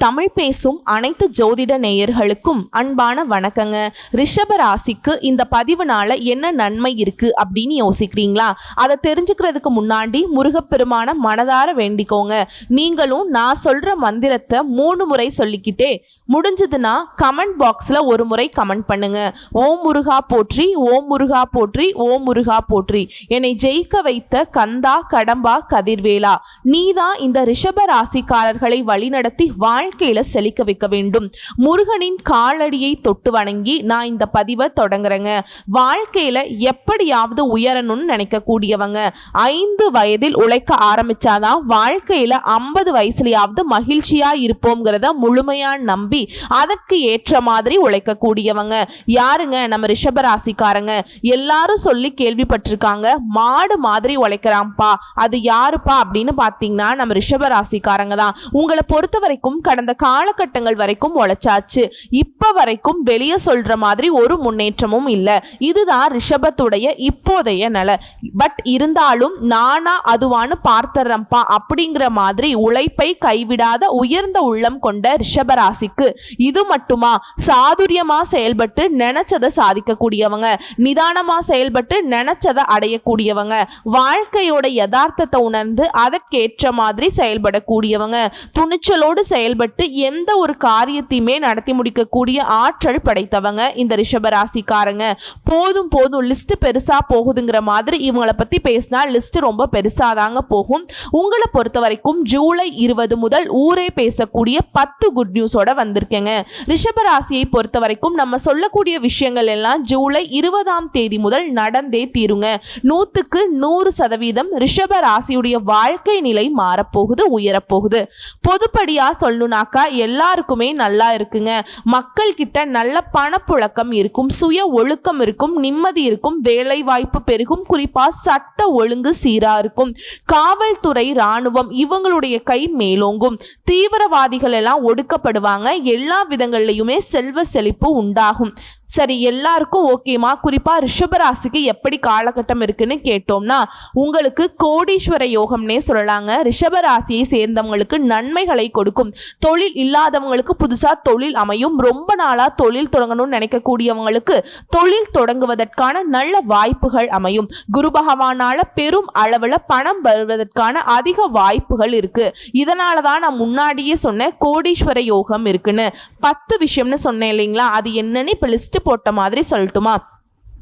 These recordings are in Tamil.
தமிழ் பேசும் அனைத்து ஜோதிட நேயர்களுக்கும் அன்பான வணக்கங்க. ரிஷப ராசிக்கு இந்த பதிவுனால என்ன நன்மை இருக்கு அப்படின்னு யோசிக்கிறீங்களா? அதை தெரிஞ்சுக்கிறதுக்கு முன்னாடி முருகப்பெருமான மனதார வேண்டிக்கோங்க. நீங்களும் நான் சொல்ற மந்திரத்தை 3 முறை சொல்லிக்கிட்டே முடிஞ்சதுன்னா கமெண்ட் பாக்ஸ்ல ஒரு முறை கமெண்ட் பண்ணுங்க. ஓம் முருகா போற்றி, ஓம் முருகா போற்றி, ஓம் முருகா போற்றி. என்னை ஜெயிக்க வைத்த கந்தா கடம்பா கதிர்வேலா, நீதான் இந்த ரிஷப ராசிக்காரர்களை வழிநடத்தி வாழ்க்கையில செழிக்க வைக்க வேண்டும். முருகனின் காலடியை தொட்டு வணங்கி நான் இந்த பதிவை தொடங்குறேங்க. வாழ்க்கையில எப்படியாவது உயரணும்னு நினைக்கக்கூடியவங்க 5 வயதில் உழைக்க ஆரம்பிச்சாதான் வாழ்க்கையில 50 வயசுலயாவது மகிழ்ச்சியா இருப்போம்ங்கிறத முழுமையா நம்பி அதற்கு ஏற்ற மாதிரி உழைக்கக்கூடியவங்க யாருங்க? நம்ம ரிஷபராசிக்காரங்க. எல்லாரும் சொல்லி கேள்விப்பட்டிருக்காங்க, மாடு மாதிரி உழைக்கிறான்ப்பா, அது யாருப்பா அப்படின்னு பார்த்தீங்கன்னா நம்ம ரிஷபராசிக்காரங்க தான். உங்களை பொறுத்த வரைக்கும் கடந்த காலகட்டங்கள் வரைக்கும் உழைச்சாச்சு. இப்ப வரைக்கும் வெளியே சொல்ற மாதிரி ஒரு முன்னேற்றமும் இல்லை. இதுதான் ரிஷபத்துடைய இப்போதைய நிலை. பட் இருந்தாலும் நானா அதுவான்னு பார்த்தறப்பா அப்படிங்கிற மாதிரி உழைப்பை கைவிடாத உயர்ந்த உள்ளம் கொண்ட ரிஷபராசிக்கு இது மட்டுமா? சாதுரியமா செயல்பட்டு நினைச்சதை சாதிக்கக்கூடியவங்க, நிதானமா செயல்பட்டு நினைச்சதை அடையக்கூடியவங்க, வாழ்க்கையோட யதார்த்தத்தை உணர்ந்து அதற்கேற்ற மாதிரி செயல்படக்கூடியவங்க, துணிச்சலோடு செயல்பட்டு எந்த ஒரு காரியத்தையுமே நடத்தி முடிக்கக்கூடிய ஆற்றல் படைத்தவங்க இந்த ரிஷபராசிக்காரங்க. போதும் போதும் லிஸ்ட் பெருசா போகுதுங்கிற மாதிரி இவங்களை பத்தி பேசினா லிஸ்ட் ரொம்ப பெருசாதாங்க போகும். உங்களை பொறுத்த வரைக்கும் ஜூலை 20 முதல் ஊரே பேசக்கூடிய 10 குட் நியூஸோட வந்திருக்கேங்க. ரிஷபராசியை பொறுத்த வரைக்கும் நம்ம சொல்லக்கூடிய விஷயங்கள் எல்லாம் ஜூலை 20ஆம் தேதி முதல் நடந்தே தீருங்க. 100க்கு 100% ரிஷபராசியுடைய வாழ்க்கை நிலை மாறப்போகுது, உயரப்போகுது. பொதுப்படியா சொல்லணும்னாக்கா எல்லாருக்குமே நல்லா இருக்குங்க. மக்கள் கிட்ட நல்ல பணப்புழக்கம் இருக்கும், சுய ஒழுக்கம் இருக்கும், நிம்மதி இருக்கும், வேலை வாய்ப்பு பெருகும், குறிப்பா சட்ட ஒழுங்கு சீரா இருக்கும். காவல்துறை, ராணுவம் இவங்களுடைய கை மேலோங்கும். தீவிரவாதிகள் எல்லாம் ஒடுக்கப்படுவாங்க. எல்லா விதங்கள்லையுமே செல்வ செழிப்பு உண்டாகும். சரி, எல்லாருக்கும் ஓகேமா? குறிப்பா ரிஷபராசிக்கு எப்படி காலகட்டம் இருக்குன்னு கேட்டோம்னா உங்களுக்கு கோடீஸ்வர யோகம்னே சொல்லலாங்க. ரிஷபராசியை சேர்ந்தவங்களுக்கு நன்மைகளை கொடுக்கும். தொழில் இல்லாதவங்களுக்கு புதுசா தொழில் அமையும். ரொம்ப நாளா தொழில் தொடங்கணும்னு நினைக்கக்கூடியவங்களுக்கு தொழில் தொடங்குவதற்கான நல்ல வாய்ப்புகள் அமையும். குரு பகவானால பெரும் அளவுல பணம் வருவதற்கான அதிக வாய்ப்புகள் இருக்கு. இதனாலதான் நான் முன்னாடியே சொன்னேன் கோடீஸ்வர யோகம் இருக்குன்னு. 10 விஷயம்னு சொன்னேன் இல்லைங்களா? அது என்னன்னு இப்ப லிஸ்ட் போட்ட மாதிரி சொல்லட்டுமா?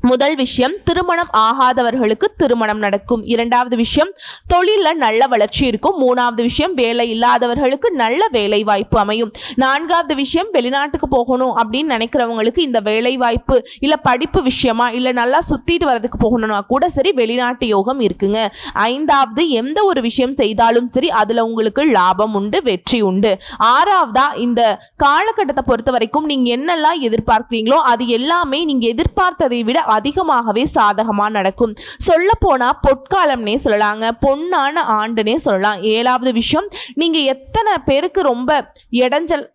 முதல் விஷயம், திருமணம் ஆகாதவர்களுக்கு திருமணம் நடக்கும். 2வது விஷயம், தொழிலில் நல்ல வளர்ச்சி இருக்கும். 3வது விஷயம், வேலை இல்லாதவர்களுக்கு நல்ல வேலை வாய்ப்பு அமையும். 4வது விஷயம், வெளிநாட்டுக்கு போகணும் அப்படின்னு நினைக்கிறவங்களுக்கு இந்த வேலை வாய்ப்பு இல்லை படிப்பு விஷயமா இல்லை நல்லா சுற்றிட்டு வரதுக்கு போகணும்னா கூட சரி வெளிநாட்டு யோகம் இருக்குங்க. 5வது, எந்த ஒரு விஷயம் செய்தாலும் சரி அதில் உங்களுக்கு லாபம் உண்டு, வெற்றி உண்டு. 6வதா, இந்த காலகட்டத்தை பொறுத்த வரைக்கும் நீங்கள் என்னெல்லாம் எதிர்பார்க்குறீங்களோ அது எல்லாமே நீங்கள் எதிர்பார்த்ததை விட அதிகமாகவே சாதகமா நடக்கும். சொல்ல போனா பொற்காலம்னே சொல்லலாங்க, பொன்னான ஆண்டுனே சொல்லலாம். 7வது விஷயம், நீங்க எத்தனை பேருக்கு ரொம்ப இடைஞ்சல்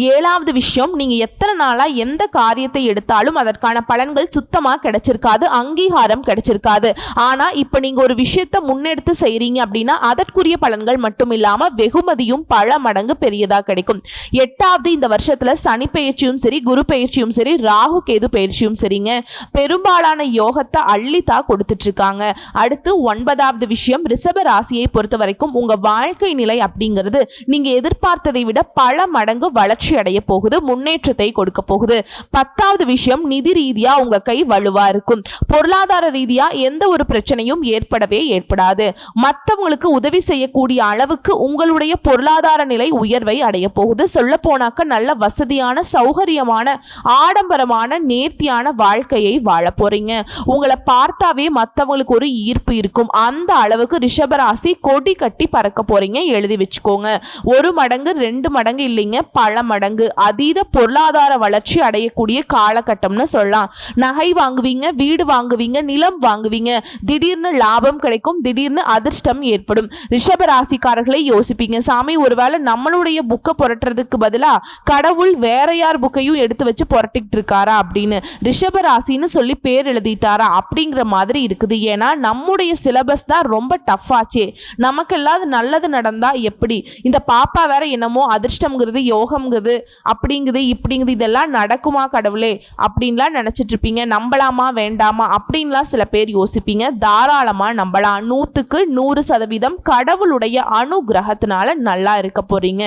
7வது விஷயம், நீங்க எத்தனை நாளா எந்த காரியத்தை எடுத்தாலும் அதற்கான பலன்கள் சுத்தமா கிடைச்சிருக்காது, அங்கீகாரம் கிடைச்சிருக்காது. ஆனா இப்ப நீங்க ஒரு விஷயத்தை முன்னெடுத்து செய்றீங்க அப்படின்னா அதற்குரிய பலன்கள் மட்டும் இல்லாம வெகுமதியும் பல மடங்கு பெரியதா கிடைக்கும். 8வது, இந்த வருஷத்துல சனி பயிற்சியும் சரி, குரு பயிற்சியும் சரி, ராகு கேது பயிற்சியும் சரிங்க, பெரும்பாலான யோகத்தை அள்ளித்தா கொடுத்துட்டு இருக்காங்க. அடுத்து 9வது விஷயம், ரிஷப ராசியை பொறுத்த வரைக்கும் உங்க வாழ்க்கை நிலை அப்படிங்கிறது நீங்க எதிர்பார்த்ததை விட பல மடங்கு வளர்ச்சி அடைய போகுது, முன்னேற்றத்தை கொடுக்க போகுது. 10வது விஷயம், நிதி ரீதியா உங்க கை வலுவா இருக்கும். பொருளாதார ரீதியா எந்த ஒரு பிரச்சனையும் ஏற்படாது. மற்றவங்களுக்கு உதவி செய்யக்கூடிய அளவுக்கு உங்களுடைய பொருளாதார நிலை உயர்வை அடைய போகுது. சொல்ல போனாக்க நல்ல வசதியான, சௌகரியமான, ஆடம்பரமான, நேர்த்தியான வாழ்க்கையை வாழ போறீங்க. உங்களை பார்த்தாவே மற்றவங்களுக்கு ஒரு ஈர்ப்பு இருக்கும். அந்த அளவுக்கு ரிஷபராசி கொடி கட்டி பறக்க போறீங்க. எழுதி வச்சுக்கோங்க. 1 மடங்கு 2 மடங்கு இல்லைங்க, பல மடங்கு அதீத பொருளாதார வளர்ச்சி அடையக்கூடிய காலகட்டம்னு சொல்லலாம். நகை வாங்குவீங்க, வீடு வாங்குவீங்க, நிலம் வாங்குவீங்க, திடீர்னு லாபம் கிடைக்கும், திடீர்னு அதிர்ஷ்டம் ஏற்படும். ரிஷப ராசிக்காரர்களை யோசிப்பீங்க, சாமி ஒருவேளை நம்மளுடைய புக்கை புரட்டுறதுக்கு பதிலா கடவுள் வேற யார் புக்கையும் எடுத்து வச்சு புரட்டிக்கிட்டு இருக்காரா அப்படின்னு, ரிஷப ராசின்னு சொல்லி பேர் எழுதிட்டாரா அப்படிங்கிற மாதிரி இருக்குது. ஏன்னா நம்முடைய சிலபஸ் தான் ரொம்ப டஃப் ஆச்சே. நமக்கெல்லாம் நல்லது நடந்தா எப்படி, இந்த பாப்பா வேற என்னமோ அதிர்ஷ்டம்ங்கிறது யோகம்ங்கிறது அப்படிங்குது இப்படிங்குது, இதெல்லாம் நடக்குமா கடவுளே அப்படின்லாம் நினைச்சிட்டு இருப்பீங்க. நம்பலாமா வேண்டாமா அப்படின்லாம் சில பேர் யோசிப்பீங்க. தாராளமா நம்பலாம். 100% கடவுளுடைய அனுகிரகத்தினால நல்லா இருக்க போறீங்க.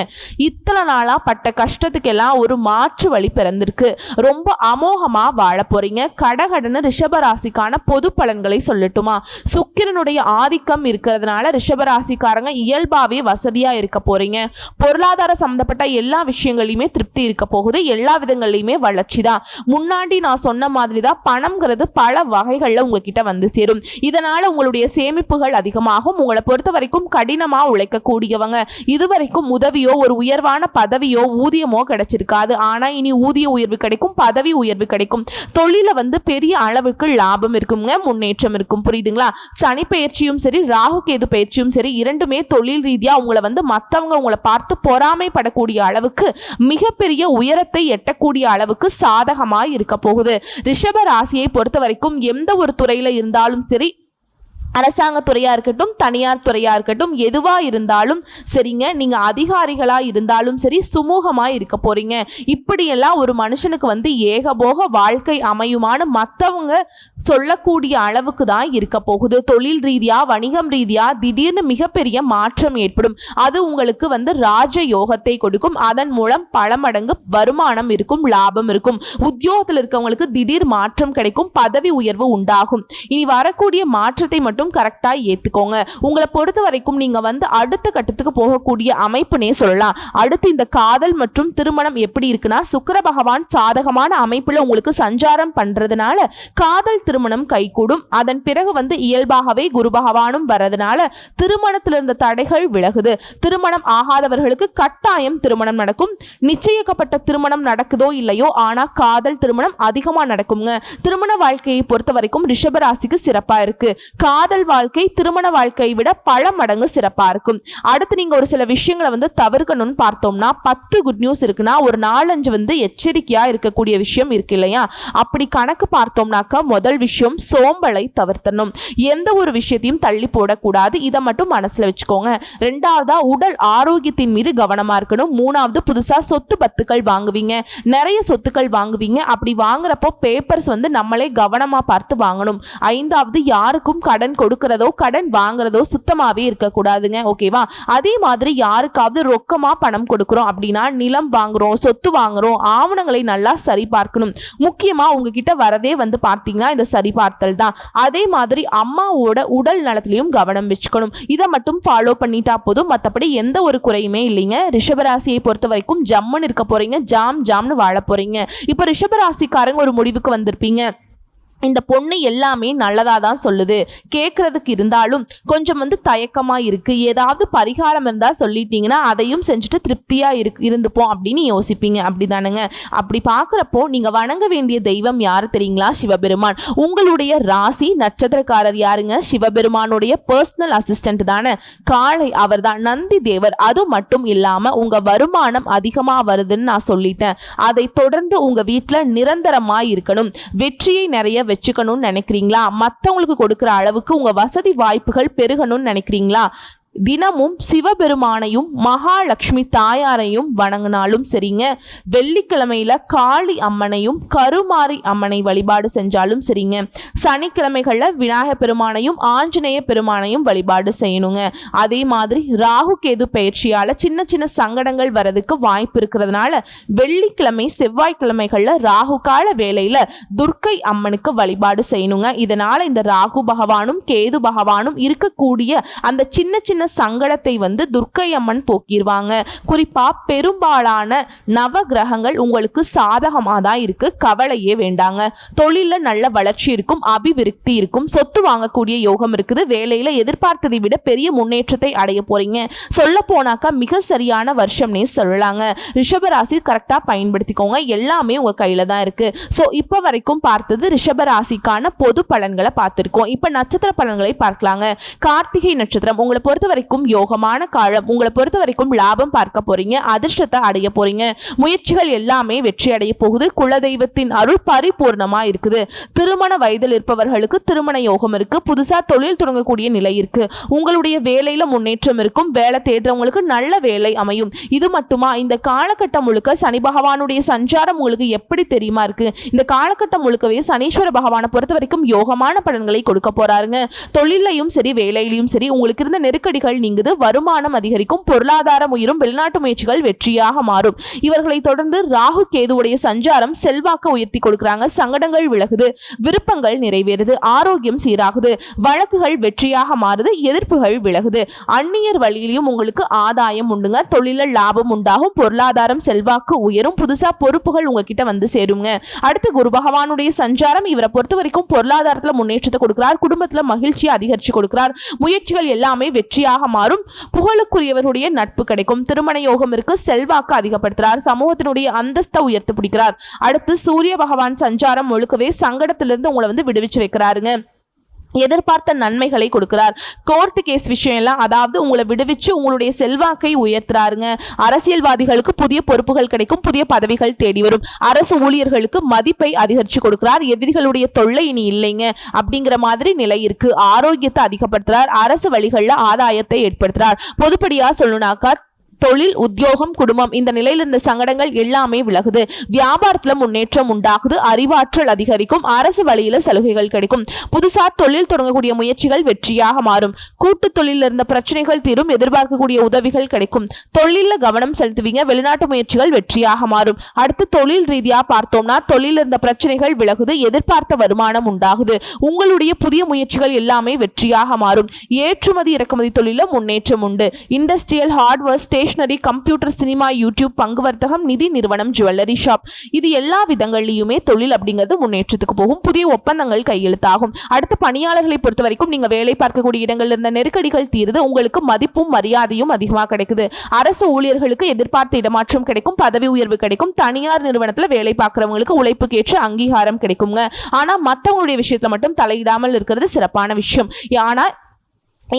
இத்தனை நாளா பட்ட கஷ்டத்துக்கெல்லாம் ஒரு மாற்று வழி பிறந்திருக்கு. ரொம்ப அமோகமா வாழ போறீங்க. கடகடன்னு ரிஷபராசிக்கான பொது பலன்களை சொல்லட்டுமா? சுக்கிரனுடைய ஆதிக்கம் இருக்கிறதுனால ரிஷபராசிக்காரங்க இயல்பாவே வசதியா இருக்க போறீங்க. பொருளாதார சம்பந்தப்பட்ட எல்லா விஷயங்களையுமே திருப்தி இருக்க போகுது. எல்லா விதங்களையுமே வளர்ச்சி தான். முன்னாடி நான் சொன்ன மாதிரி தான் பணம்ங்கிறது பல வகைகள்ல உங்ககிட்ட வந்து சேரும். இதனால உங்களுடைய சேமிப்புகள் அதிகமாகும். உங்களை பொறுத்த வரைக்கும் கடினமா உழைக்கக்கூடியவங்க. இதுவரைக்கும் உதவியோ ஒரு உயர்வான பதவியோ ஊதியமோ கிடைச்சிருக்காது. ஆனா இனி ஊதிய உயர்வு கிடைக்கும், பதவி உயர்வு கிடைக்கும். தொழில பெரிய அளவுக்கு லாபம் இருக்குங்க, முன்னேற்றம் இருக்கும். புரியுதுங்களா? சனி பயிற்சியும் சரி, ராகு கேது பயிற்சியும் சரி, இரண்டுமே தொழில் ரீதியா உங்களை மற்றவங்க உங்களை பார்த்து பொறாமைப்படக்கூடிய அளவுக்கு மிகப்பெரிய உயரத்தை எட்டக்கூடிய அளவுக்கு சாதகமாய் இருக்க போகுது. ரிஷப ராசியை பொறுத்த வரைக்கும் எந்த ஒரு துறையில இருந்தாலும் சரி, அரசாங்க துறையா இருக்கட்டும், தனியார் துறையா இருக்கட்டும், எதுவா இருந்தாலும் சரிங்க, நீங்க அதிகாரிகளா இருந்தாலும் சரி, சுமூகமா இருக்க போறீங்க. இப்படியெல்லாம் ஒரு மனுஷனுக்கு ஏகபோக வாழ்க்கை அமையுமான்னு மற்றவங்க சொல்லக்கூடிய அளவுக்கு தான் இருக்க போகுது. தொழில் ரீதியா, வணிகம் ரீதியா திடீர்னு மிகப்பெரிய மாற்றம் ஏற்படும். அது உங்களுக்கு ராஜ யோகத்தை கொடுக்கும். அதன் மூலம் பல மடங்கு வருமானம் இருக்கும், லாபம் இருக்கும். உத்தியோகத்தில் இருக்கவங்களுக்கு திடீர் மாற்றம் கிடைக்கும், பதவி உயர்வு உண்டாகும். இனி வரக்கூடிய மாற்றத்தை மட்டும் கரெக்டா ஏத்துக்கோங்க. உங்களை பொறுத்த வரைக்கும் நீங்க அடுத்த கட்டத்துக்கு போகக்கூடிய அமைப்புனே சொல்லலாம். அடுத்து இந்த காதல் மற்றும் திருமணம் எப்படி இருக்குன்னா, சுக்கிர பகவான் சாதகமான அமைப்புல உங்களுக்கு சஞ்சாரம் பண்றதுனால காதல் திருமணம் கைகூடும். அதன் பிறகு இயல்பாகவே குரு பகவானும் வரதுனால திருமணத்தில் இருந்த தடைகள் விலகுது. திருமணம் ஆகாதவர்களுக்கு கட்டாயம் திருமணம் நடக்கும். நிச்சயிக்கப்பட்ட திருமணம் நடக்குதோ இல்லையோ, ஆனா காதல் திருமணம் அதிகமா நடக்குங்க. திருமண வாழ்க்கையை பொறுத்த வரைக்கும் ரிஷபராசிக்கு சிறப்பா இருக்கு. காதல் வாழ்க்கை திருமண வாழ்க்கையை விட பல மடங்கு சிறப்பா இருக்கும். அடுத்து நீங்க ஒரு சில விஷயங்களை தவிர்க்கணும்னு பார்த்தோம்னா, 10 குட் நியூஸ் இருக்குன்னா ஒரு 4-5 எச்சரிக்கையா இருக்கக்கூடிய விஷயம் இருக்கு இல்லையா? அப்படி கணக்கு பார்த்தோம்னாக்கா முதல் விஷயம் சோம்பலை தவிர்த்தணும். எந்த ஒரு விஷயத்தையும் தள்ளி போடக்கூடாது. இதை மட்டும் மனசுல வச்சுக்கோங்க. ரெண்டாவதா உடல் ஆரோக்கியத்தின் மீது கவனமா இருக்கணும். மூணாவது புதுசா சொத்து பத்துக்கள் வாங்குவீங்க, நிறைய சொத்துக்கள் வாங்குவீங்க. அப்படி வாங்குறப்போ பேப்பர்ஸ் நம்மளே கவனமா பார்த்து வாங்கணும். ஐந்தாவது யாருக்கும் கடன் கொடுக்கிறதோ கடன் வாங்குறதோ சுத்தமாவே இருக்கக்கூடாதுங்க. ஓகேவா? அதே மாதிரி யாருக்காவது ரொக்கமா பணம் கொடுக்கிறோம் அப்படின்னா, நிலம் வாங்குறோம், சொத்து வாங்குறோம், ஆவணங்களை நல்லா சரி பார்க்கணும். முக்கியமா உங்ககிட்ட வரதே பார்த்தீங்கன்னா இந்த சரிபார்த்தல் தான். அதே மாதிரி அம்மாவோட உடல் நலத்திலையும் கவனம் வச்சுக்கணும். இதை மட்டும் ஃபாலோ பண்ணிட்டா போதும். மற்றபடி எந்த ஒரு குறையுமே இல்லைங்க. ரிஷபராசியை பொறுத்த வரைக்கும் ஜம்முன்னு இருக்க போறீங்க, ஜாம்னு வாழ போறீங்க. இப்போ ரிஷபராசிக்காரங்க ஒரு முடிவுக்கு வந்திருப்பீங்க. இந்த பொண்ணு எல்லாமே நல்லதாக தான் சொல்லுது, கேட்குறதுக்கு இருந்தாலும் கொஞ்சம் தயக்கமாக இருக்குது. ஏதாவது பரிகாரம் இருந்தால் சொல்லிட்டீங்கன்னா அதையும் செஞ்சுட்டு திருப்தியாக இருந்துப்போம் அப்படின்னு யோசிப்பீங்க. அப்படி தானுங்க? அப்படி பார்க்குறப்போ நீங்கள் வணங்க வேண்டிய தெய்வம் யார் தெரியுங்களா? சிவபெருமான். உங்களுடைய ராசி நட்சத்திரக்காரர் யாருங்க? சிவபெருமானுடைய பர்சனல் அசிஸ்டன்ட் தானே காளை, அவர் தான் நந்தி தேவர். அது மட்டும் இல்லாமல் உங்கள் வருமானம் அதிகமாக வருதுன்னு நான் சொல்லிட்டேன். அதை தொடர்ந்து உங்கள் வீட்டில் நிரந்தரமாக இருக்கணும். வெற்றியை நிறைய வச்சுக்கணும்னு நினைக்கிறீங்களா? மற்றவங்களுக்கு கொடுக்குற அளவுக்கு உங்க வசதி வாய்ப்புகள் பெருகணும்னு நினைக்கிறீங்களா? தினமும் சிவபெருமானையும் மகாலட்சுமி தாயாரையும் வணங்கினாலும் சரிங்க, வெள்ளிக்கிழமையில காளி அம்மனையும் கருமாரி அம்மனை வழிபாடு செஞ்சாலும் சரிங்க, சனிக்கிழமைகளில் விநாயகர் பெருமானையும் ஆஞ்சநேய பெருமானையும் வழிபாடு செய்யணுங்க. அதே மாதிரி ராகு கேது பயிற்சியால் சின்ன சின்ன சங்கடங்கள் வரதுக்கு வாய்ப்பு இருக்கிறதுனால வெள்ளிக்கிழமை செவ்வாய்க்கிழமைகளில் ராகு கால வேளையில் துர்க்கை அம்மனுக்கு வழிபாடு செய்யணுங்க. இதனால் இந்த ராகு பகவானும் கேது பகவானும் இருக்கக்கூடிய அந்த சின்ன சின்ன சின்ன சங்கடத்தை வந்து துர்க்கை அம்மன் போக்கிடுவாங்க. குறிப்பா பெரும்பாலான நவ கிரகங்கள் உங்களுக்கு சாதகமாக தான் இருக்கு, கவலையே வேண்டாங்க. தொழில நல்ல வளர்ச்சி இருக்கும், அபிவிருத்தி இருக்கும், சொத்து வாங்கக்கூடிய யோகம் இருக்குது. வேலையில எதிர்பார்த்ததை விட பெரிய முன்னேற்றத்தை அடைய போறீங்க. சொல்ல போனாக்கா மிக சரியான வருஷம்னே சொல்லலாங்க. ரிஷபராசி கரெக்டா பயன்படுத்திக்கோங்க, எல்லாமே உங்க கையில தான் இருக்கு. சோ இப்ப வரைக்கும் பார்த்தது ரிஷபராசிக்கான பொது பலன்களை பார்த்திருக்கோம். இப்ப நட்சத்திர பலன்களை பார்க்கலாங்க. கார்த்திகை நட்சத்திரம் உங்களை பொறுத்த வரைக்கும் யோகமான காலம். உங்களை பொறுத்த வரைக்கும் லாபம் பார்க்க போறீங்க, அதிர்ஷ்டத்தை அடைய போறீங்க. முயற்சிகள் எல்லாமே வெற்றி அடைய போகுது. குலதெய்வத்தின் அருள் பரிபூர்ணமா இருக்குது. திருமண வயதில் இருப்பவர்களுக்கு திருமண யோகம் இருக்கு. புதுசா தொழில் தொடங்கக்கூடிய நிலை இருக்கு. உங்களுடைய வேலையில முன்னேற்றம் இருக்கும். வேலை தேடுறவங்களுக்கு நல்ல வேலை அமையும். இது மட்டுமா, இந்த காலகட்டம் முழுக்க சனி பகவானுடைய சஞ்சாரம் உங்களுக்கு எப்படி தெரியுமா இருக்கு? இந்த காலகட்டம் முழுக்கவே சனீஸ்வர பகவானை பொறுத்த வரைக்கும் யோகமான பலன்களை கொடுக்க போறாருங்க. தொழிலையும் சரி வேலையிலையும் சரி உங்களுக்கு இருந்த நெருக்கடிகள் நீங்குது, வருமானம் அதிகரிக்கும், பொருளாதாரம் உயரும், வெளிநாட்டு முயற்சிகள் வெற்றியாக மாறும். இவர்களை தொடர்ந்து ராகு கேதுவுடைய சஞ்சாரம் செல்வாக்க உயர்த்தி கொடுக்கறாங்க. சங்கடங்கள் விலகுது, விருப்பங்கள் நிறைவேறுது, ஆரோக்கியம் சீராகுது, வழக்குகள் வெற்றியாக மாறுது, எதிர்ப்புகள் விலகுது. அந்நியர் வழியிலையும் உங்களுக்கு ஆதாயம் உண்டுங்க. தொழில லாபம் உண்டாகும், பொருளாதாரம் செல்வாக்கு உயரும், புதுசா பொறுப்புகள் உங்ககிட்ட வந்து சேருங்க. அடுத்து குரு பகவானுடைய சஞ்சாரம் இவரை பொறுத்த வரைக்கும் பொருளாதாரத்துல முன்னேற்றத்தை கொடுக்கிறார், குடும்பத்துல மகிழ்ச்சியை அதிகரிச்சு கொடுக்கிறார். முயற்சிகள் எல்லாமே வெற்றியாக மாறும். புகழுக்குரியவருடைய நட்பு கிடைக்கும். திருமண யோகம் இருக்கு, செல்வாக்கு அதிகப்படுத்துறார், சமூகத்தினுடைய அந்தஸ்தை உயர்த்து பிடிக்கிறார். அடுத்து சூரிய பகவான் சஞ்சாரம் முழுக்கவே சங்கடத்திலிருந்து உங்களை வந்து விடுவிச்சு வைக்கிறாருங்க. எதிர்பார்த்த நன்மைகளை கொடுக்கிறார். கோர்ட் கேஸ் விஷயம் எல்லாம், அதாவது உங்களை விடுவிச்சு உங்களுடைய செல்வாக்கை உயர்த்துறாருங்க. அரசியல்வாதிகளுக்கு புதிய பொறுப்புகள் கிடைக்கும், புதிய பதவிகள் தேடி வரும். அரசு ஊழியர்களுக்கு மதிப்பை அதிகரிச்சு கொடுக்கிறார். எதிரிகளுடைய தொல்லை இனி இல்லைங்க அப்படிங்கிற மாதிரி நிலை இருக்கு. ஆரோக்கியத்தை அதிகப்படுத்துறார். அரசு வழிகளில் ஆதாயத்தை ஏற்படுத்துறார். பொதுப்படியா சொல்லணும்னாக்கா தொழில், உத்தியோகம், குடும்பம் இந்த நிலையில் இருந்த சங்கடங்கள் எல்லாமே விலகுது. வியாபாரத்துல முன்னேற்றம் உண்டாகுது, அறிவாற்றல் அதிகரிக்கும், அரசு வழியில சலுகைகள் கிடைக்கும். புதுசா தொழில் தொடங்கக்கூடிய முயற்சிகள் வெற்றியாக மாறும். கூட்டு தொழில இருந்த பிரச்சனைகள் தீரும், எதிர்பார்க்கக்கூடிய உதவிகள் கிடைக்கும். தொழில கவனம் செலுத்துவீங்க, வெளிநாட்டு முயற்சிகள் வெற்றியாக மாறும். அடுத்து தொழில் ரீதியா பார்த்தோம்னா தொழில இருந்த பிரச்சனைகள் விலகுது, எதிர்பார்த்த வருமானம் உண்டாகுது. உங்களுடைய புதிய முயற்சிகள் எல்லாமே வெற்றியாக மாறும். ஏற்றுமதி இறக்குமதி தொழில முன்னேற்றம் உண்டு. Industrial, hardware, stationery, computer, cinema, YouTube, பங்கு வர்த்தகம், நிதி நிறுவனம், ஜுவல்லரி ஷாப், இது எல்லா விதங்களிலுமே தொழில் அப்படிங்கிறது முன்னேற்றத்துக்கு போகும். புதிய ஒப்பந்தங்கள் கையெழுத்தாகும். அடுத்த பணியாளர்களை பொறுத்த வரைக்கும் நீங்க வேலை பார்க்கக்கூடிய இடங்கள்ல இருந்த நெருக்கடிகள் தீருது. உங்களுக்கு மதிப்பும் மரியாதையும் அதிகமாக கிடைக்குது. அரசு ஊழியர்களுக்கு எதிர்பார்த்த இடமாற்றம் கிடைக்கும், பதவி உயர்வு கிடைக்கும். தனியார் நிறுவனத்துல வேலை பார்க்கிறவங்களுக்கு உழைப்புக்கேற்ற அங்கீகாரம் கிடைக்குங்க. ஆனா மற்றவங்களுடைய விஷயத்துல மட்டும் தலையிடாமல் இருக்கிறது சிறப்பான விஷயம். ஆனா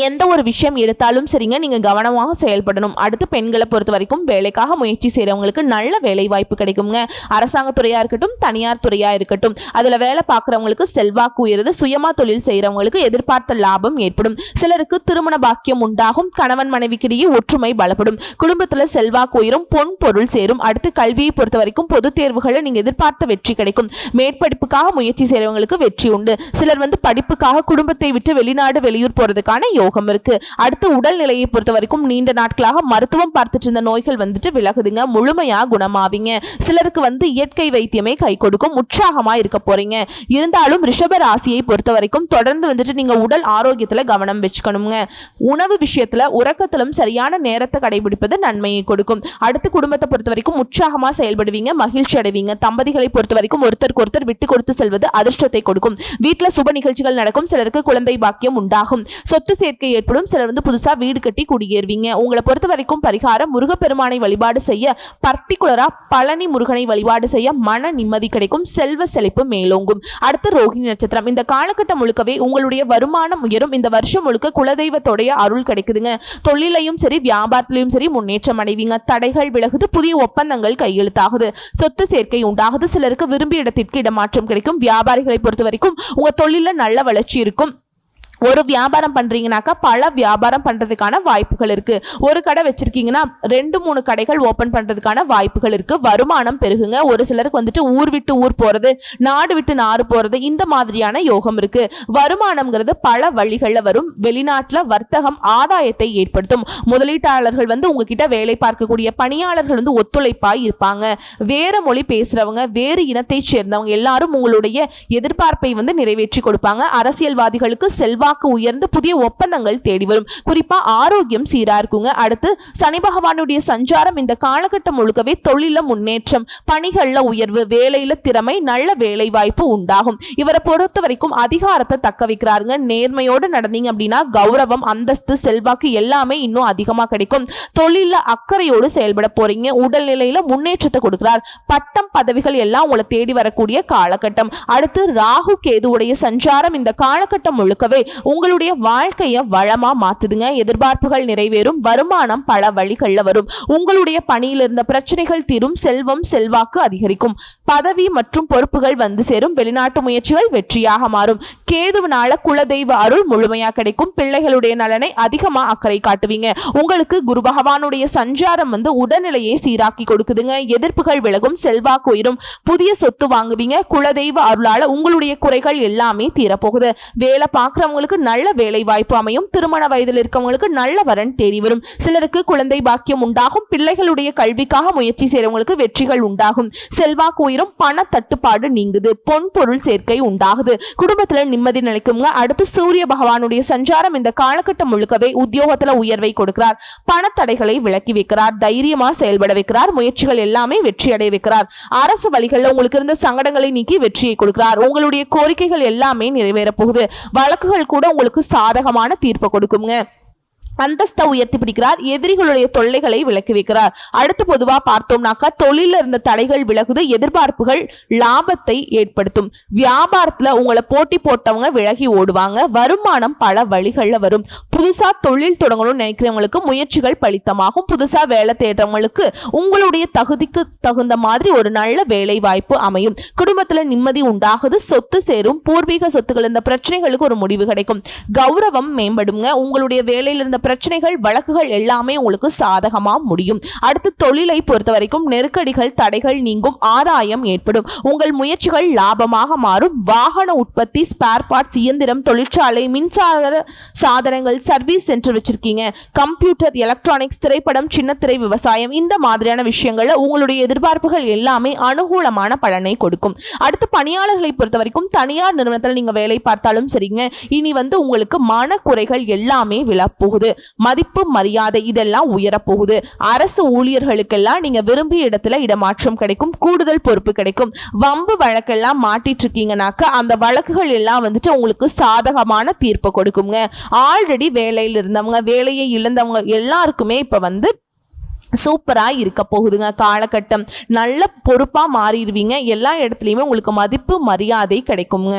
எந்த ஒரு விஷயம் எடுத்தாலும் சரிங்க, நீங்க கவனமாக செயல்படணும். அடுத்து பெண்களை பொறுத்த வரைக்கும் வேலைக்காக முயற்சி செய்யறவங்களுக்கு நல்ல வேலை வாய்ப்பு கிடைக்குங்க. அரசாங்க துறையா இருக்கட்டும், தனியார் துறையா இருக்கட்டும், அதுல வேலை பார்க்கறவங்களுக்கு செல்வாக்கு உயருது. சுயமா தொழில் செய்யறவங்களுக்கு எதிர்பார்த்த லாபம் ஏற்படும். சிலருக்கு திருமண பாக்கியம் உண்டாகும். கணவன் மனைவிக்கிடையே ஒற்றுமை பலப்படும். குடும்பத்துல செல்வாக்கு உயரும், பொன் பொருள் சேரும். அடுத்து கல்வியை பொறுத்த வரைக்கும் பொது தேர்வுகளை நீங்க எதிர்பார்த்த வெற்றி கிடைக்கும். மேற்படிப்புக்காக முயற்சி செய்யறவங்களுக்கு வெற்றி உண்டு. சிலர் வந்து படிப்புக்காக குடும்பத்தை விட்டு வெளிநாடு, வெளியூர் போறதுக்கான யோகம் இருக்கு. அடுத்து உடல்நிலையை பொறுத்த வரைக்கும் நீண்ட நாட்களாக மருத்துவம் பார்த்துட்டு இருந்த நோய்கள் வந்துட்டு விலகுதுங்க, முழுமையா குணமாவீங்க. சிலருக்கு வந்து இயற்கை வைத்தியமே கை கொடுக்கும், உற்சாகமா இருக்க போறீங்க. இருந்தாலும் ரிஷப ராசியை பொறுத்த வரைக்கும் தொடர்ந்து வந்துட்டு நீங்க உடல் ஆரோக்கியத்துல கவனம் வச்சுக்கணுங்க. உணவு விஷயத்துல உறக்கத்திலும் சரியான நேரத்தை கடைபிடிப்பது நன்மையை கொடுக்கும். அடுத்து குடும்பத்தை பொறுத்த வரைக்கும் உற்சாகமா செயல்படுவீங்க, மகிழ்ச்சி அடைவீங்க. தம்பதிகளை பொறுத்த வரைக்கும் ஒருத்தருக்கு ஒருத்தர் விட்டு கொடுத்து செல்வது அதிர்ஷ்டத்தை கொடுக்கும். வீட்டுல சுப நிகழ்ச்சிகள் நடக்கும். சிலருக்கு குழந்தை பாக்கியம் உண்டாகும். சொத்து சேர்க்கை ஏற்படும். சிலர் வந்து புதுசா வீடு கட்டி குடியேறுவீங்க. உங்களை பொறுத்த வரைக்கும் பரிகாரம் முருகப்பெருமானை வழிபாடு செய்ய, பர்டிகுலரா பழனி முருகனை வழிபாடு செய்ய மன நிம்மதி கிடைக்கும், செல்வ செழிப்பு மேலோங்கும். அடுத்து ரோகிணி நட்சத்திரம். இந்த காலகட்டம் முழுக்கவே உங்களுடைய வருமானம் உயரும். இந்த வருஷம் முழுக்க குலதெய்வத்தோடைய அருள் கிடைக்குதுங்க. தொழிலையும் சரி வியாபாரத்திலையும் சரி முன்னேற்றம் அடைவீங்க. தடைகள் விலகுது, புதிய ஒப்பந்தங்கள் கையெழுத்தாகுது, சொத்து சேர்க்கை உண்டாகுது. சிலருக்கு விரும்பிய இடத்திற்கு இடமாற்றம் கிடைக்கும். வியாபாரிகளை பொறுத்த வரைக்கும் உங்க தொழில நல்ல வளர்ச்சி இருக்கும். ஒரு வியாபாரம் பண்றீங்கன்னாக்கா பல வியாபாரம் பண்றதுக்கான வாய்ப்புகள் இருக்கு. ஒரு கடை வச்சிருக்கீங்கன்னா 2-3 கடைகள் ஓபன் பண்றதுக்கான வாய்ப்புகள் இருக்கு. வருமானம் பெருகுங்க. ஒரு சிலருக்கு வந்துட்டு ஊர் விட்டு ஊர் போறது, நாடு விட்டு நாடு போறது, இந்த மாதிரியான யோகம் இருக்கு. வருமானம்ங்கிறது பல வழிகளில் வரும். வெளிநாட்டுல வர்த்தகம் ஆதாயத்தை ஏற்படுத்தும். முதலீட்டாளர்கள் வந்து உங்ககிட்ட வேலை பார்க்கக்கூடிய பணியாளர்கள் வந்து ஒத்துழைப்பாய் இருப்பாங்க. வேற மொழி பேசுறவங்க, வேறு இனத்தை சேர்ந்தவங்க எல்லாரும் உங்களுடைய எதிர்பார்ப்பை வந்து நிறைவேற்றி கொடுப்பாங்க. அரசியல்வாதிகளுக்கு செல்வா செல்வாக்கு உயர்ந்து புதிய ஒப்பந்தங்கள் தேடி வரும். குறிப்பா ஆரோக்கியம் சீரா இருக்குங்க. அடுத்து சனி பகவானுடைய சஞ்சாரம் இந்த காலகட்டம் முழுக்கவே தொழில முன்னேற்றம், பணிகள்ல உயர்வு, வேலையில திறமை, நல்ல வேலை வாய்ப்பு உண்டாகும். இவரை பொறுத்த வரைக்கும் அதிகாரத்தை தக்க வைக்கிறாருங்க. நேர்மையோடு நடந்தீங்க அப்படின்னா கௌரவம், அந்தஸ்து, செல்வாக்கு எல்லாமே இன்னும் அதிகமா கிடைக்கும். தொழில அக்கறையோடு செயல்பட போறீங்க. உடல்நிலையில முன்னேற்றத்தை கொடுக்கிறார். பட்டம் பதவிகள் எல்லாம் உங்களை தேடி வரக்கூடிய காலகட்டம். அடுத்து ராகு கேதுவுடைய சஞ்சாரம் இந்த காலகட்டம் முழுக்கவே உங்களுடைய வாழ்க்கைய வளமா மாத்துதுங்க. எதிர்பார்ப்புகள் நிறைவேறும். வருமானம் பல வழிகள்ல வரும். உங்களுடைய பணியில் இருந்த பிரச்சனைகள் தீரும். செல்வம் செல்வாக்கு அதிகரிக்கும். பதவி மற்றும் பொறுப்புகள் வந்து சேரும். வெளிநாட்டு முயற்சிகள் வெற்றியாக மாறும். கேதுவினால குலதெய்வ அருள் முழுமையா கிடைக்கும். பிள்ளைகளுடைய நலனை அதிகமா அக்கறை காட்டுவீங்க. உங்களுக்கு குரு பகவானுடைய சஞ்சாரம் வந்து உடல்நிலையை சீராக்கி கொடுக்குதுங்க. எதிர்ப்புகள் விலகும். செல்வாக்கு உயரும். புதிய சொத்து வாங்குவீங்க. குலதெய்வ அருளால உங்களுடைய குறைகள் எல்லாமே தீரப்போகுது. வேலை பார்க்கிறவங்களுக்கு நல்ல வேலை வாய்ப்பு அமையும். திருமண வயதில் இருக்கவங்களுக்கு நல்ல வரன் தேடி வரும். சிலருக்கு குழந்தை பாக்கியம் உண்டாகும். பிள்ளைகளுடைய கல்விக்காக முயற்சி செய்யறவங்களுக்கு வெற்றிகள் உண்டாகும். செல்வாக்கு உயரும். பண தட்டுப்பாடு நீங்குது. பொன் பொருள் சேர்க்கை உண்டாகுது. குடும்பத்துல நிம்மதி நிலைக்குங்க. அடுத்து சூரிய பகவானுடைய சஞ்சாரம் இந்த காலகட்டம் முழுக்கவே உத்தியோகத்துல உயர்வை கொடுக்கிறார். பணத்தடைகளை விலக்கி வைக்கிறார். தைரியமா செயல்பட வைக்கிறார். முயற்சிகள் எல்லாமே வெற்றி அடைய வைக்கிறார். அரசு வழிகளில் உங்களுக்கு இருந்த சங்கடங்களை நீக்கி வெற்றியை கொடுக்கிறார். உங்களுடைய கோரிக்கைகள் எல்லாமே நிறைவேற போகுது. வழக்குகள் கூட உங்களுக்கு சாதகமான தீர்ப்பு கொடுக்குங்க. அந்தஸ்தை உயர்த்தி பிடிக்கிறார். எதிரிகளுடைய தொல்லைகளை விலக்கி வைக்கிறார். அடுத்து பொதுவா பார்த்தோம்னாக்கா தொழில இருந்த தடைகள் விலகுது. எதிர்பார்ப்புகள் லாபத்தை ஏற்படுத்தும். வியாபாரத்துல உங்களை போட்டி போட்டவங்க விலகி ஓடுவாங்க. வருமானம் பல வழிகள்ல வரும். புதுசா தொழில் தொடங்கணும்னு நினைக்கிறவங்களுக்கு முயற்சிகள் பலித்தமாகும். புதுசா வேலை தேடுறவங்களுக்கு உங்களுடைய தகுதிக்கு தகுந்த மாதிரி ஒரு நல்ல வேலை வாய்ப்பு அமையும். குடும்பத்துல நிம்மதி உண்டாகுது. சொத்து சேரும். பூர்வீக சொத்துக்கள் இருந்த பிரச்சனைகளுக்கு ஒரு முடிவு கிடைக்கும். கௌரவம் மேம்படுங்க. உங்களுடைய வேலையில இருந்த பிரச்சனைகள் வழக்குகள் எல்லாமே உங்களுக்கு சாதகமா முடியும். அடுத்து தொழிலை பொறுத்த வரைக்கும் நெருக்கடிகள் தடைகள் நீங்கும். ஆதாயம் ஏற்படும். உங்கள் முயற்சிகள் லாபமாக மாறும். வாகன உற்பத்தி, ஸ்பேர் பார்ட்ஸ், இயந்திரம், தொழிற்சாலை, மின்சார சாதனங்கள், சர்வீஸ் சென்டர் வச்சிருக்கீங்க. கம்ப்யூட்டர், எலக்ட்ரானிக்ஸ், திரைப்படம், சின்னத்திரை, விவசாயம், இந்த மாதிரியான விஷயங்கள்ல உங்களுடைய எதிர்பார்ப்புகள் எல்லாமே அனுகூலமான பலனை கொடுக்கும். அடுத்து பணியாளர்களை பொறுத்த வரைக்கும் தனியார் நிறுவனத்தில் நீங்க வேலை பார்த்தாலும் சரிங்க, இனி வந்து உங்களுக்கு மனக்குறைகள் எல்லாமே விழப்போகுது. மதிப்பு மரியாதை இதெல்லாம் உயரப்போகுது. அரசு ஊழியர்களுக்கெல்லாம் நீங்க விரும்பிய இடத்துல இடமாற்றம் கிடைக்கும். கூடுதல் பொறுப்பு கிடைக்கும். வம்பு வழக்கெல்லாம் மாட்டிட்டு இருக்கீங்கன்னாக்க அந்த வழக்குகள் எல்லாம் வந்துட்டு உங்களுக்கு சாதகமான தீர்ப்பு கொடுக்குங்க. ஆல்ரெடி வேலையில் இருந்தவங்க, வேலையை இழந்தவங்க எல்லாருக்குமே இப்ப வந்து சூப்பரா இருக்க போகுதுங்க. காலகட்டம் நல்ல பொறுப்பா மாறிடுவீங்க. எல்லா இடத்துலயுமே உங்களுக்கு மதிப்பு மரியாதை கிடைக்குங்க.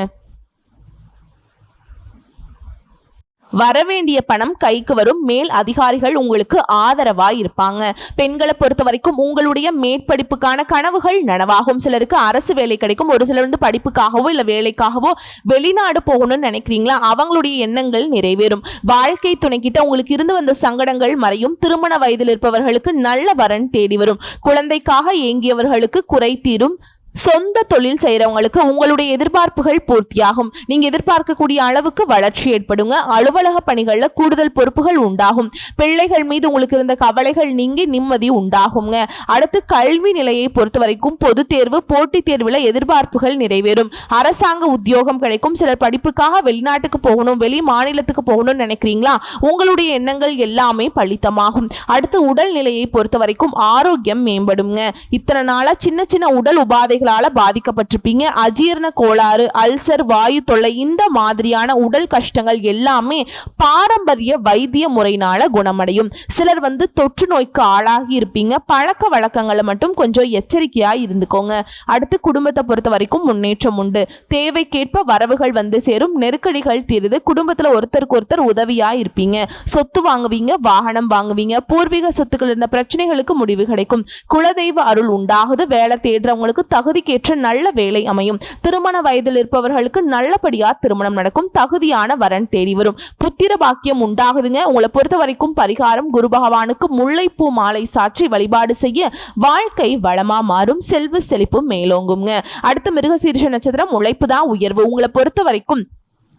வரவேண்டிய பணம் கைக்கு வரும். மேல் அதிகாரிகள் உங்களுக்கு ஆதரவா இருப்பாங்க. பெண்களை பொறுத்த வரைக்கும் உங்களுடைய மேற்படிப்புக்கான கனவுகள் நனவாகும். சிலருக்கு அரசு வேலை கிடைக்கும். ஒரு சிலர் வந்து படிப்புக்காகவோ இல்ல வேலைக்காகவோ வெளிநாடு போகணும்னு நினைக்கிறீங்களா, அவங்களுடைய எண்ணங்கள் நிறைவேறும். வாழ்க்கை துணைக்கிட்ட உங்களுக்கு இருந்து வந்த சங்கடங்கள் மறையும். திருமண வயதில் இருப்பவர்களுக்கு நல்ல வரன் தேடி வரும். குழந்தைக்காக ஏங்கியவர்களுக்கு குறை தீரும். சொந்த தொழில் செய்யறவங்களுக்கு உங்களுடைய எதிர்பார்ப்புகள் பூர்த்தியாகும். நீங்க எதிர்பார்க்கக்கூடிய அளவுக்கு வளர்ச்சி ஏற்படுங்க. அலுவலக பணிகள்ல கூடுதல் பொறுப்புகள் உண்டாகும். பிள்ளைகள் மீது உங்களுக்கு இருந்த கவலைகள் நீங்கி நிம்மதி உண்டாகுங்க. அடுத்து கல்வி நிலையை பொறுத்த வரைக்கும் பொது தேர்வு, போட்டித் தேர்வுல எதிர்பார்ப்புகள் நிறைவேறும். அரசாங்க உத்தியோகம் கிடைக்கும். சிலர் படிப்புக்காக வெளிநாட்டுக்கு போகணும், வெளி மாநிலத்துக்கு போகணும்னு நினைக்கிறீங்களா, உங்களுடைய எண்ணங்கள் எல்லாமே பலித்தமாகும். அடுத்து உடல் நிலையை பொறுத்த வரைக்கும் ஆரோக்கியம் மேம்படுங்க. இத்தனை நாளா சின்ன சின்ன உடல் உபாதைகள் பாதிக்கப்பட்டிருப்பீங்க. அஜீரண கோளாறு, அல்சர், வாயு தொல்லை, இந்த மாதிரியான உடல் கஷ்டங்கள் எல்லாமே பாரம்பரிய வைத்திய முறையினால குணமடையும். சிலர் வந்து தொற்று நோய்க்கு ஆளாகி இருப்பீங்க. பழக்க வழக்கங்களை மட்டும் கொஞ்சம் எச்சரிக்கையா இருந்துக்கோங்க. அடுத்து குடும்பத்தை பொறுத்த வரைக்கும் முன்னேற்றம் உண்டு. தேவைக்கேற்ப வரவுகள் வந்து சேரும். நெருக்கடிகள் தீருது. குடும்பத்துல ஒருத்தருக்கு ஒருத்தர் உதவியா இருப்பீங்க. சொத்து வாங்குவீங்க, வாகனம் வாங்குவீங்க. பூர்வீக சொத்துக்கள் இருந்த பிரச்சனைகளுக்கு முடிவு கிடைக்கும். குலதெய்வ அருள் உண்டாகுது. வேலை தேடுறவங்களுக்கு தகுதிக்கேற்ற நல்ல வேலை அமையும். திருமண வயதில் இருப்பவர்களுக்கு நல்லபடியா திருமணம் நடக்கும். தகுதியான வரன் தேடி வரும். புத்திர பாக்கியம் உண்டாகுதுங்க. உங்களை பொறுத்த வரைக்கும் பரிகாரம் குரு பகவானுக்கு முல்லைப்பூ மாலை சாற்றி வழிபாடு செய்ய வாழ்க்கை வளமா மாறும். செல்வ செழிப்பு மேலோங்குங்க. அடுத்து மிருகசீரிஷ நட்சத்திரம். உழைப்பு தான் உயர்வு. உங்களை பொறுத்த வரைக்கும்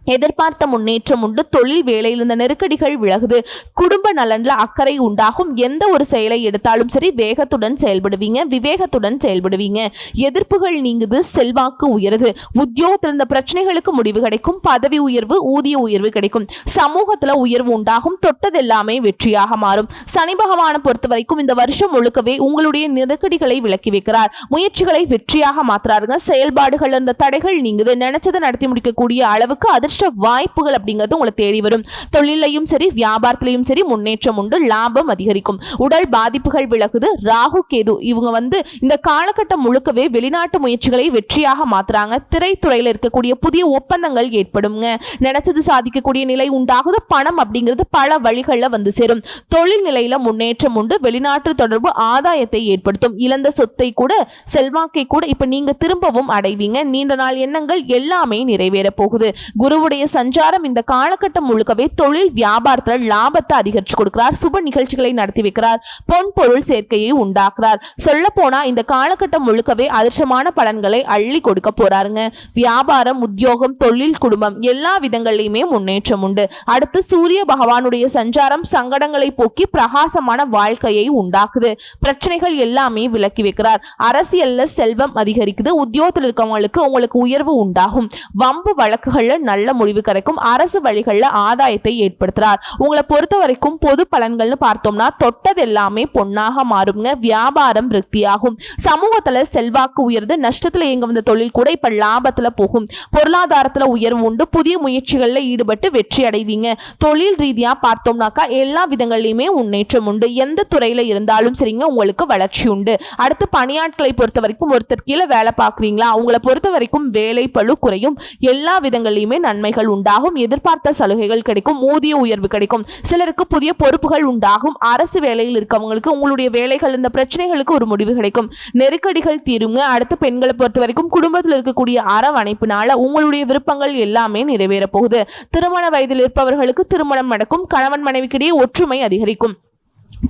எதிர்பார்த்த முன்னேற்றம் உண்டு. தொழில் வேலையில் இருந்த நெருக்கடிகள் விலகுது. குடும்ப நலன்ல அக்கறை உண்டாகும். எந்த ஒரு செயலை எடுத்தாலும் சரி வேகத்துடன் செயல்படுவீங்க, விவேகத்துடன் செயல்படுவீங்க. எதிர்ப்புகள் நீங்குது, செல்வாக்கு உயருது. உத்தியோகத்தில் இருந்த பிரச்சனைகளுக்கு முடிவு கிடைக்கும். பதவி உயர்வு, ஊதிய உயர்வு கிடைக்கும். சமூகத்துல உயர்வு உண்டாகும். தொட்டதெல்லாமே வெற்றியாக மாறும். சனி பகவானை பொறுத்த வரைக்கும் இந்த வருஷம் முழுக்கவே உங்களுடைய நெருக்கடிகளை விலக்கி வைக்கிறார். முயற்சிகளை வெற்றியாக மாத்துறாருங்க. செயல்பாடுகள் இருந்த தடைகள் நீங்குது. நினைச்சதை நடத்தி முடிக்கக்கூடிய அளவுக்கு அதிர்ஷ்ட வாய்ப்புகள் அப்படிங்கிறது உங்களை தேடி வரும். தொழிலையும் சரி வியாபாரத்திலையும் சரி முன்னேற்றம் உண்டு. லாபம் அதிகரிக்கும். உடல் பாதிப்புகள் விலகுது. ராகு கேது இவங்க இந்த காலகட்டம் முழுக்கவே வெளிநாட்டு முயற்சிகளை வெற்றியாக மாத்துறாங்க. திரைத்துறையில் இருக்கக்கூடிய புதிய ஒப்பந்தங்கள் ஏற்படுங்க. நினைச்சது சாதிக்கக்கூடிய நிலை உண்டாகுது. பணம் அப்படிங்கிறது பல வழிகளில் சேரும். தொழில் நிலையில முன்னேற்றம் உண்டு. வெளிநாட்டு தொடர்பு ஆதாயத்தை ஏற்படுத்தும். இழந்த சொத்தை கூட, செல்வாக்கை கூட இப்ப நீங்க திரும்பவும் அடைவீங்க. நீண்ட நாள் எண்ணங்கள் எல்லாமே நிறைவேற போகுது. குருவுடைய சஞ்சாரம் இந்த காலகட்டம் முழுக்கவே தொழில் வியாபாரத்தில் லாபத்தை அதிகரிச்சு கொடுக்கிறார். சுப நிகழ்ச்சிகளை நடத்தி வைக்கிறார். பொன் பொருள் சேர்க்கையை உண்டாக்குறார். சொல்ல போனா இந்த காலகட்டம் முழுக்கவே அதிர்ஷ்டமான பலன்களை அள்ளி கொடுக்க போறாருங்க. வியாபாரம், உத்தியோகம், தொழில், குடும்பம் எல்லா விதங்களிலுமே முன்னேற்றம் உண்டு. அடுத்து சூரிய பகவானுடைய சஞ்சாரம் சங்கடங்களை போக்கி பிரகாசமான வாழ்க்கையை உண்டாக்குது. பிரச்சனைகள் எல்லாமே விலக்கி வைக்கிறார். அரசியல்ல செல்வம் அதிகரிக்குது. உத்தியோகத்தில் இருக்கவங்களுக்கு உங்களுக்கு உயர்வு உண்டாகும். வம்பு வழக்குகள்ல நல்ல முடிவு கிடைக்கும். அரசு வழிகளில் ஆதாயத்தை ஏற்படுத்துறார். உங்களை பொறுத்த வரைக்கும் பொது பலன்கள்னு பார்த்தோம்னா தொட்டது எல்லாமே பொன்னாக மாறுங்க. வியாபாரம் விருத்தியாகும். சமூகத்துல செல்வாக்கு உயர்ந்து. நஷ்டத்துல எங்க வந்த தொழில் கூட இப்ப லாபத்துல போகும். பொருளாதாரத்துல உயர்வு உண்டு. புதிய முயற்சிகள்ல ஈடுபட்டு வெற்றி அடைவீங்க. தொழில் ரீதியா பார்த்தோம்னாக்கா எல்லா விதங்களிலுமே முன்னேற்றம் உண்டு. எந்த துறையில இருந்தாலும் சரிங்க உங்களுக்கு வளர்ச்சி உண்டு. அடுத்து பணியாட்களை பொறுத்த வரைக்கும் ஒருத்தர் கீழே வேலை பார்க்குறீங்களா, உங்களை பொறுத்த வரைக்கும் வேலை பளு குறையும். எல்லா விதங்களிலுமே நன்மைகள் உண்டாகும். எதிர்பார்த்த சலுகைகள் கிடைக்கும். ஊதிய உயர்வு கிடைக்கும். சிலருக்கு புதிய பொறுப்புகள் உண்டாகும். அரசு வேலையில் இருக்கவங்களுக்கு உங்களுடைய வேலைகள் இந்த பிரச்சனைகளுக்கு ஒரு முடிவு கிடைக்கும். நெருக்கடிகள் தீருங்க. அடுத்து பெண்களை பொறுத்த வரைக்கும் குடும்பத்தில் இருக்கக்கூடிய அரவணைப்பினால உங்களுடைய விருப்பங்கள் எல்லாமே நிறைவேற போகுது. திருமண வயதில் இருப்பவர்களுக்கு திருமணம் நடக்கும். கணவன் மனைவிக்கிடையே ஒற்றுமை அதிகரிக்கும்.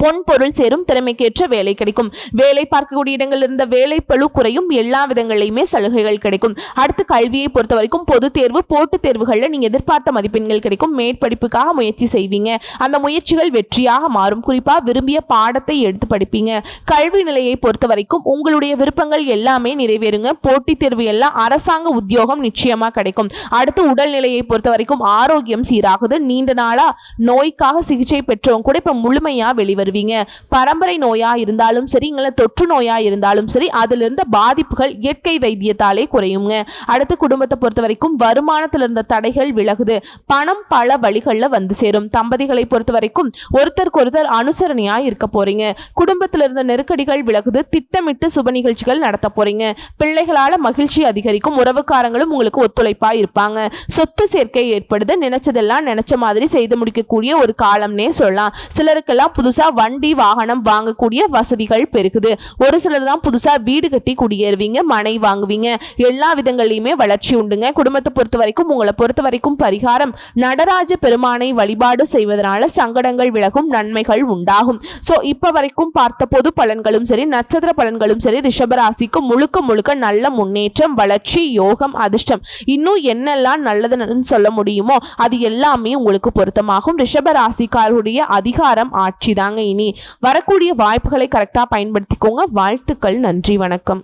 பொன் பொருள் சேரும். திறமைக்கேற்ற வேலை கிடைக்கும். வேலை பார்க்கக்கூடிய இடங்கள் இருந்த வேலை பளு குறையும். எல்லா விதங்களிலுமே சலுகைகள் கிடைக்கும். அடுத்து கல்வியை பொறுத்த வரைக்கும் பொது தேர்வு, போட்டுத் தேர்வுகளில் நீங்க எதிர்பார்த்த மதிப்பெண்கள் கிடைக்கும். மேற்படிப்புக்காக முயற்சி செய்வீங்க. அந்த முயற்சிகள் வெற்றியாக மாறும். குறிப்பா விரும்பிய பாடத்தை எடுத்து படிப்பீங்க. கல்வி நிலையை பொறுத்த வரைக்கும் உங்களுடைய விருப்பங்கள் எல்லாமே நிறைவேறுங்க. போட்டித் தேர்வு எல்லாம் அரசாங்க உத்தியோகம் நிச்சயமா கிடைக்கும். அடுத்து உடல்நிலையை பொறுத்த வரைக்கும் ஆரோக்கியம் சீராகுது. நீண்ட நாளா நோய்க்காக சிகிச்சை பெற்றவங்க கூட இப்ப முழுமையா வெளிவருவீங்க. பரம்பரை நோயா இருந்தாலும் சரி, தொற்று நோயா இருந்தாலும் சரி, அதுல இருந்த பாதிப்புகள் இயற்கை வைத்தியத்தாலே குறையுங்க. அடுத்து குடும்பத்தை பொறுத்த வரைக்கும் வருமானத்தில் இருந்த தடைகள் விலகுது. பணம் பல வழிகளில் சேரும். தம்பதிகளை பொறுத்த வரைக்கும் ஒருத்தருக்கு ஒருத்தர் அனுசரணையா இருக்க போறீங்க. குடும்பத்தில் இருந்த நெருக்கடிகள் விலகுது. திட்டமிட்டு சுப நிகழ்ச்சிகள் நடத்த போறீங்க. பிள்ளைகளால மகிழ்ச்சி அதிகரிக்கும். உறவுக்காரங்களும் உங்களுக்கு ஒத்துழைப்பா இருப்பாங்க. சொத்து சேர்க்கை ஏற்படுது. நினைச்சதெல்லாம் நினைச்ச மாதிரி செய்து முடிக்கக்கூடிய ஒரு காலம்னே சொல்லலாம். சிலருக்கெல்லாம் புதுசா வண்டி வாகனம் வாங்கக்கூடிய வசதிகள் பெருகுது. ஒரு சிலர் தான் புதுசா வீடு கட்டி குடியேறுவீங்க, மனை வாங்குவீங்க. எல்லா விதங்களிலுமே வளர்ச்சி உண்டுங்க. குடும்பத்தை பொறுத்த வரைக்கும் உங்களை பொறுத்த வரைக்கும் பரிகாரம் நடராஜ பெருமானை வழிபாடு செய்வதனால சங்கடங்கள் விலகும். நன்மைகள் உண்டாகும். சோ இப்ப வரைக்கும் பார்த்த பொது பலன்களும் சரி, நட்சத்திர பலன்களும் சரி, ரிஷபராசிக்கு முழுக்க முழுக்க நல்ல முன்னேற்றம், வளர்ச்சி, யோகம், அதிர்ஷ்டம், இன்னும் என்னெல்லாம் நல்லதுன்னு சொல்ல முடியுமோ அது எல்லாமே உங்களுக்கு பொருத்தமாகும். ரிஷபராசிக்காரருடைய அதிகாரம் ஆட்சி தாங்க. இனி வரக்கூடிய வாய்ப்புகளை கரெக்டா பயன்படுத்திக்கோங்க. வாழ்த்துக்கள். நன்றி. வணக்கம்.